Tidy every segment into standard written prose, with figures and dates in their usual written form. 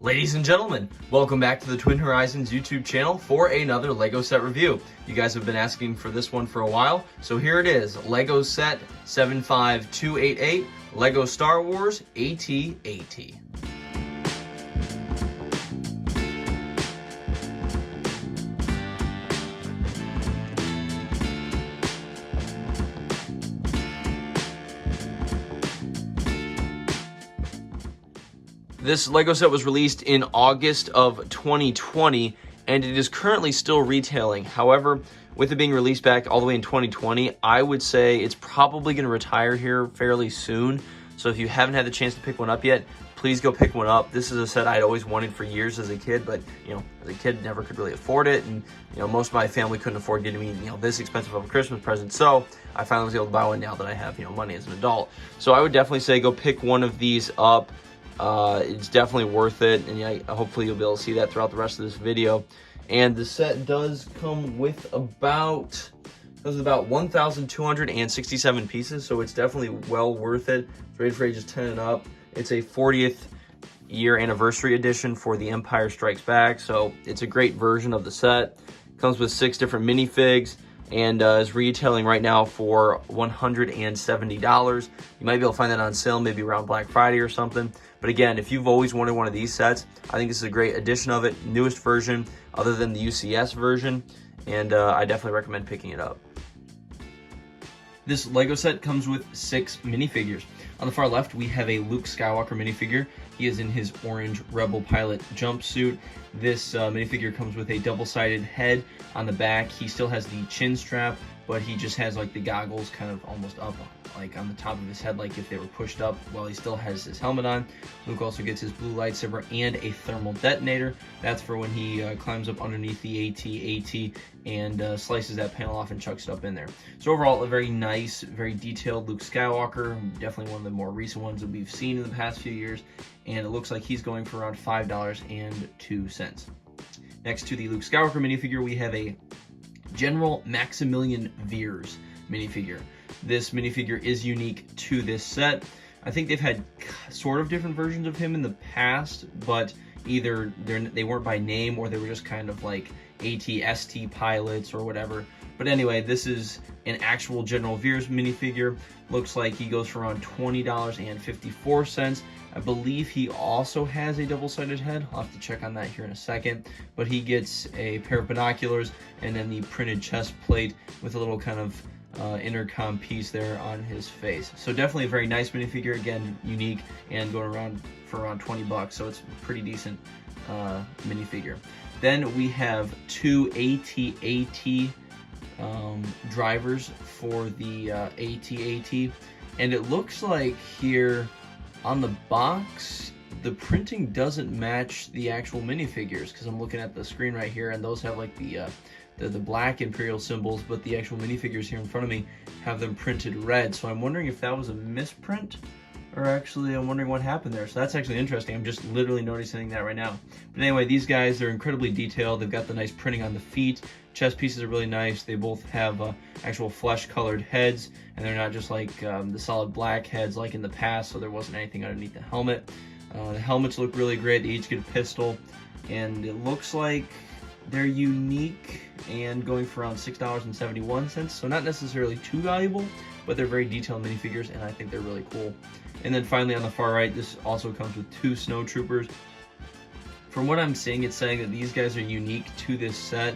Ladies and gentlemen, welcome back to the Twin Horizons YouTube channel for another LEGO set review. You guys have been asking for this one for a while, so here it is, LEGO set 75288, LEGO Star Wars AT-AT. This LEGO set was released in August of 2020, and it is currently still retailing. However, with it being released back all the way in 2020, I would say it's probably going to retire here fairly soon. So if you haven't had the chance to pick one up yet, please go pick one up. This is a set I'd always wanted for years as a kid, but as a kid, never could really afford it, and most of my family couldn't afford getting me this expensive of a Christmas present. So I finally was able to buy one now that I have money as an adult. So I would definitely say go pick one of these up. It's definitely worth it, and hopefully you'll be able to see that throughout the rest of this video. And the set does come with about 1,267 pieces, so it's definitely well worth it. It's rated for ages 10 and up. It's a 40th year anniversary edition for The Empire Strikes Back, so it's a great version of the set. Comes with 6 different minifigs, and is retailing right now for $170. You might be able to find that on sale maybe around Black Friday or something. But again, if you've always wanted one of these sets, I think this is a great addition of it. Newest version other than the UCS version, and I definitely recommend picking it up. This LEGO set comes with 6 minifigures. On the far left, we have a Luke Skywalker minifigure. He is in his orange Rebel Pilot jumpsuit. This minifigure comes with a double-sided head on the back. He still has the chin strap, but he just has the goggles kind of almost up on the top of his head, like if they were pushed up, while he still has his helmet on. Luke also gets his blue lightsaber and a thermal detonator. That's for when he climbs up underneath the AT-AT and slices that panel off and chucks it up in there. So overall, a very nice, very detailed Luke Skywalker, definitely one of the more recent ones that we've seen in the past few years, and it looks like he's going for around $5.02. Next to the Luke Skywalker minifigure, we have a General Maximilian Veers minifigure. This minifigure is unique to this set. I think they've had sort of different versions of him in the past, but either they weren't by name or they were just kind of like AT-ST pilots or whatever. But anyway, this is an actual General Veers minifigure. Looks like he goes for around $20.54. I believe he also has a double-sided head. I'll have to check on that here in a second. But he gets a pair of binoculars and then the printed chest plate with a little kind of intercom piece there on his face. So definitely a very nice minifigure, again unique, and going around for around 20 bucks, so it's a pretty decent minifigure. Then we have 2 AT-AT drivers for the AT-AT, and it looks like here on the box the printing doesn't match the actual minifigures, because I'm looking at the screen right here and those have like the black Imperial symbols, but the actual minifigures here in front of me have them printed red. So I'm wondering if that was a misprint, or actually I'm wondering what happened there. So that's actually interesting. I'm just literally noticing that right now. But anyway, these guys are incredibly detailed. They've got the nice printing on the feet. Chest pieces are really nice. They both have actual flesh-colored heads, and they're not just like the solid black heads like in the past, so there wasn't anything underneath the helmet. The helmets look really great. They each get a pistol, and it looks like they're unique and going for around $6.71, so not necessarily too valuable, but they're very detailed minifigures, and I think they're really cool. And then finally on the far right, this also comes with 2 snow troopers. From what I'm seeing, it's saying that these guys are unique to this set,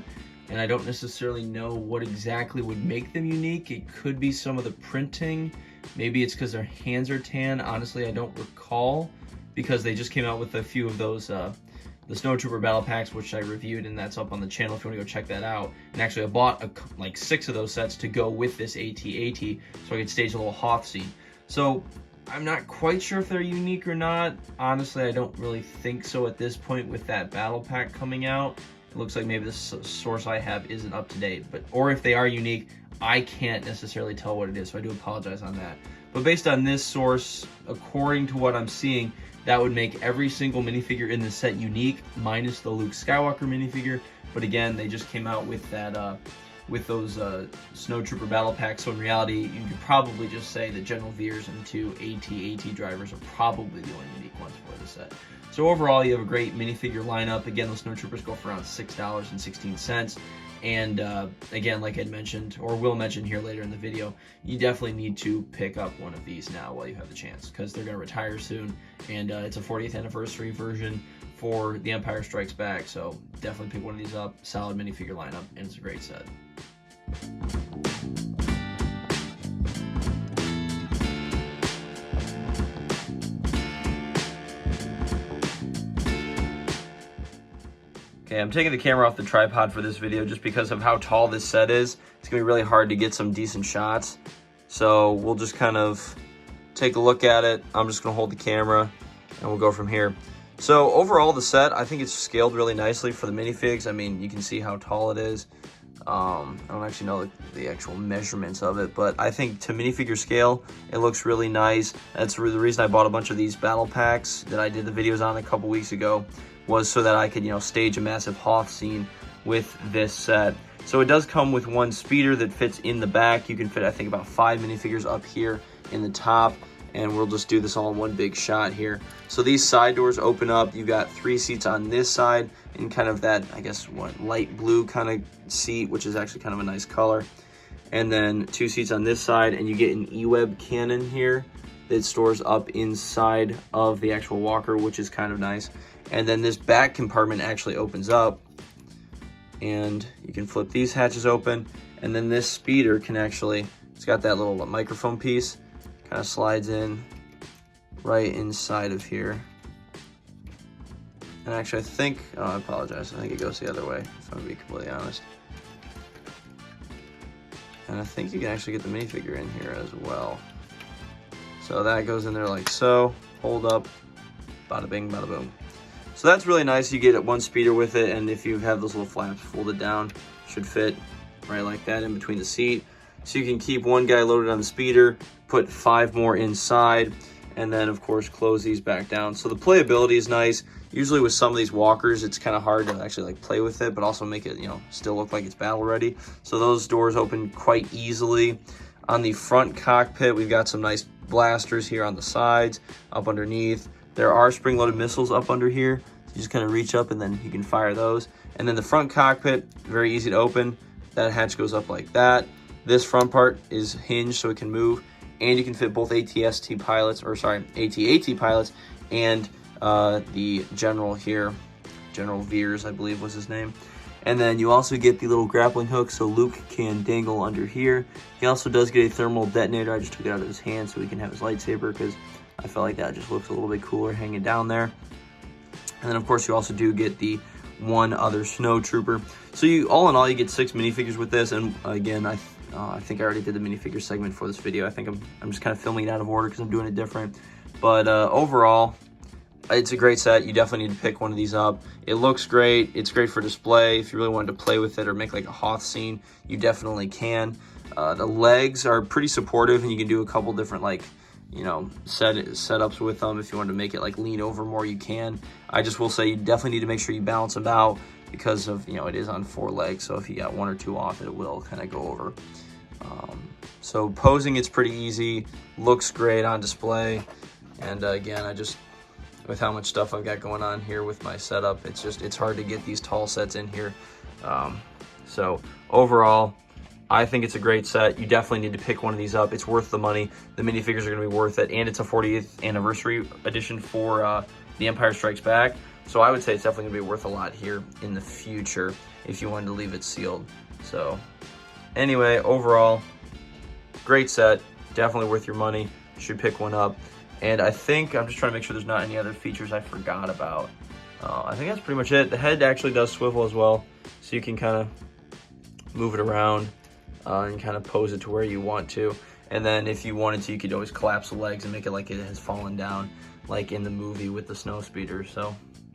and I don't necessarily know what exactly would make them unique. It could be some of the printing. Maybe it's because their hands are tan. Honestly, I don't recall, because they just came out with a few of those the Snowtrooper battle packs, which I reviewed, and that's up on the channel if you want to go check that out. And actually, I bought like 6 of those sets to go with this AT-AT, so I could stage a little Hoth scene. So I'm not quite sure if they're unique or not. Honestly, I don't really think so at this point with that battle pack coming out. It looks like maybe the source I have isn't up to date, or if they are unique, I can't necessarily tell what it is, so I do apologize on that. But based on this source, according to what I'm seeing, that would make every single minifigure in this set unique, minus the Luke Skywalker minifigure. But again, they just came out with that with those snowtrooper battle packs. So in reality, you could probably just say that General Veers and 2 AT drivers are probably the only unique ones for the set. So overall, you have a great minifigure lineup. Again, those snowtroopers go for around $6.16. And again, like I'd mentioned, or will mention here later in the video, you definitely need to pick up one of these now while you have the chance, because they're going to retire soon, and it's a 40th anniversary version for The Empire Strikes Back, so definitely pick one of these up. Solid minifigure lineup, and it's a great set. Okay, I'm taking the camera off the tripod for this video just because of how tall this set is. It's gonna be really hard to get some decent shots. So we'll just kind of take a look at it. I'm just gonna hold the camera and we'll go from here. So overall, the set, I think it's scaled really nicely for the minifigs. I mean, you can see how tall it is. I don't actually know the actual measurements of it, but I think to minifigure scale, it looks really nice. That's the reason I bought a bunch of these battle packs that I did the videos on a couple weeks ago, was so that I could, stage a massive Hoth scene with this set. So it does come with one speeder that fits in the back. You can fit, I think, about 5 minifigures up here in the top, and we'll just do this all in one big shot here. So these side doors open up. You've got 3 seats on this side in kind of that, I guess, light blue kind of seat, which is actually kind of a nice color. And then 2 seats on this side, and you get an E-Web cannon here that stores up inside of the actual walker, which is kind of nice. And then this back compartment actually opens up, and you can flip these hatches open, and then this speeder can actually, it's got that little microphone piece, kind of slides in right inside of here. And actually, I think, I apologize, I think it goes the other way, if I'm gonna be completely honest. And I think you can actually get the minifigure in here as well. So that goes in there like so, hold up, bada bing, bada boom. So that's really nice. You get one speeder with it, and if you have those little flaps folded down, should fit right like that in between the seat. So you can keep one guy loaded on the speeder, put 5 more inside, and then of course close these back down. So the playability is nice. Usually with some of these walkers, it's kind of hard to actually play with it, but also make it, still look like it's battle ready. So those doors open quite easily. On the front cockpit, we've got some nice blasters here on the sides, up underneath. There are spring-loaded missiles up under here. So you just kind of reach up and then you can fire those. And then the front cockpit, very easy to open. That hatch goes up like that. This front part is hinged so it can move. And you can fit both AT-ST pilots, or sorry, AT-AT pilots, and the general here, General Veers, I believe was his name. And then you also get the little grappling hook so Luke can dangle under here. He also does get a thermal detonator. I just took it out of his hand so he can have his lightsaber, because I felt like that just looks a little bit cooler hanging down there. And then of course you also do get the one other snowtrooper. So you, all in all, you get 6 minifigures with this. And again, I think I already did the minifigure segment for this video. I think I'm just kind of filming it out of order because I'm doing it different. But overall, it's a great set. You definitely need to pick one of these up. It looks great. It's great for display. If you really wanted to play with it or make like a Hoth scene, you definitely can. The legs are pretty supportive, and you can do a couple different setups with them. If you want to make it lean over more, you can. I just will say you definitely need to make sure you balance them out, because of it is on 4 legs, so if you got 1 or 2 off, it will kind of go over. So posing, it's pretty easy, looks great on display, and again, with how much stuff I've got going on here with my setup, it's hard to get these tall sets in here. So overall, I think it's a great set. You definitely need to pick one of these up. It's worth the money. The minifigures are going to be worth it, and it's a 40th anniversary edition for The Empire Strikes Back. So I would say it's definitely going to be worth a lot here in the future if you wanted to leave it sealed. So anyway, overall, great set. Definitely worth your money. Should pick one up. And I think, I'm just trying to make sure there's not any other features I forgot about. I think that's pretty much it. The head actually does swivel as well, so you can kind of move it around and kind of pose it to where you want to. And then if you wanted to, you could always collapse the legs and make it like it has fallen down, like in the movie with the snow speeder. So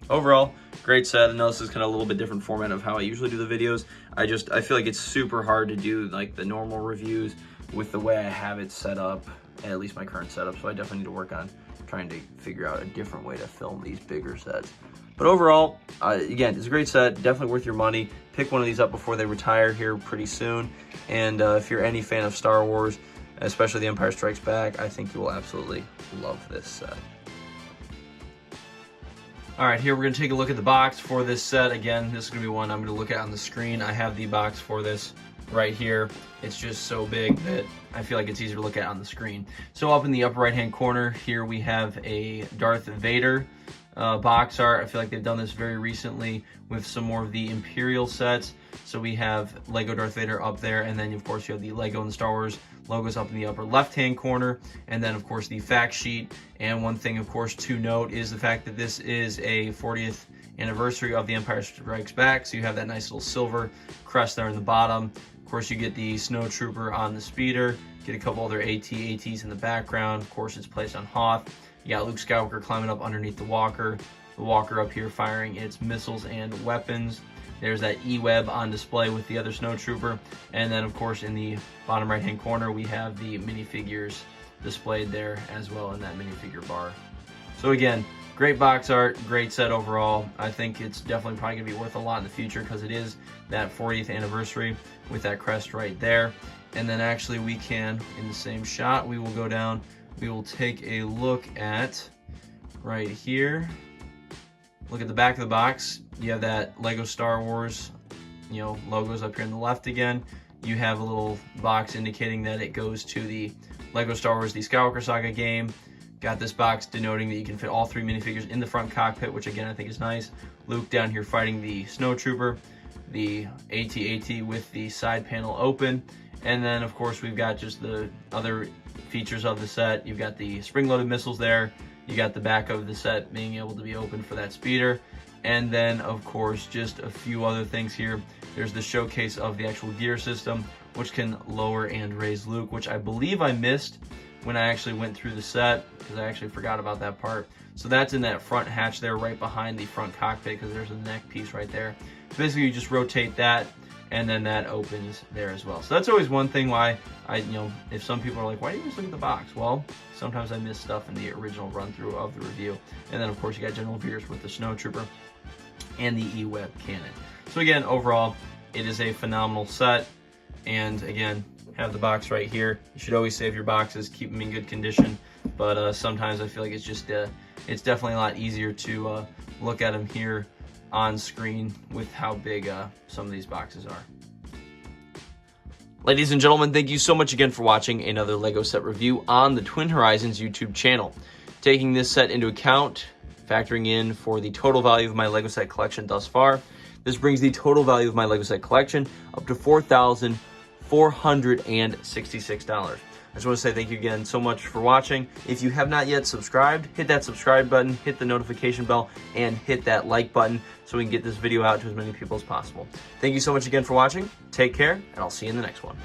overall, great set. I know this is kind of a little bit different format of how I usually do the videos. I feel like it's super hard to do the normal reviews with the way I have it set up, at least my current setup. So I definitely need to work on trying to figure out a different way to film these bigger sets. But overall, again, it's a great set, definitely worth your money. Pick one of these up before they retire here pretty soon. And if you're any fan of Star Wars, especially The Empire Strikes Back, I think you will absolutely love this set. All right, here we're going to take a look at the box for this set. Again, this is going to be one I'm going to look at on the screen. I have the box for this right here. It's just so big that I feel like it's easier to look at on the screen. So up in the upper right-hand corner here, we have a Darth Vader box art. I feel like they've done this very recently with some more of the Imperial sets. So we have Lego Darth Vader up there, and then of course you have the Lego and Star Wars logos up in the upper left-hand corner, and then of course the fact sheet. And one thing of course to note is the fact that this is a 40th anniversary of The Empire Strikes Back, so you have that nice little silver crest there in the bottom. Of course you get the Snow Trooper on the speeder, get a couple other AT-ATs in the background. Of course it's placed on Hoth. You got Luke Skywalker climbing up underneath the walker up here firing its missiles and weapons. There's that E-Web on display with the other Snowtrooper. And then, of course, in the bottom right-hand corner, we have the minifigures displayed there as well in that minifigure bar. So again, great box art, great set overall. I think it's definitely probably going to be worth a lot in the future because it is that 40th anniversary with that crest right there. And then actually we can, in the same shot, we will go down, we will take a look at right here. Look at the back of the box. You have that Lego Star Wars, logos up here on the left again. You have a little box indicating that it goes to the Lego Star Wars The Skywalker Saga game. Got this box denoting that you can fit all 3 minifigures in the front cockpit, which again I think is nice. Luke down here fighting the Snowtrooper, the AT-AT with the side panel open, and then of course we've got just the other features of the set. You've got the spring-loaded missiles there. You got the back of the set being able to be open for that speeder. And then, of course, just a few other things here. There's the showcase of the actual gear system, which can lower and raise Luke, which I believe I missed when I actually went through the set, because I actually forgot about that part. So that's in that front hatch there, right behind the front cockpit, because there's a neck piece right there. So basically, you just rotate that, and then that opens there as well. So that's always one thing why if some people are like, why do you always look at the box? Well, sometimes I miss stuff in the original run through of the review. And then of course you got General Veers with the Snowtrooper and the E-Web cannon. So again, overall, it is a phenomenal set. And again, have the box right here. You should always save your boxes, keep them in good condition. But sometimes I feel like it's just, it's definitely a lot easier to look at them here on screen with how big some of these boxes are. Ladies and gentlemen, thank you so much again for watching another LEGO set review on the Twin Horizons YouTube channel. Taking this set into account, factoring in for the total value of my LEGO set collection thus far, this brings the total value of my LEGO set collection up to $4,466. I just want to say thank you again so much for watching. If you have not yet subscribed, hit that subscribe button, hit the notification bell, and hit that like button so we can get this video out to as many people as possible. Thank you so much again for watching. Take care, and I'll see you in the next one.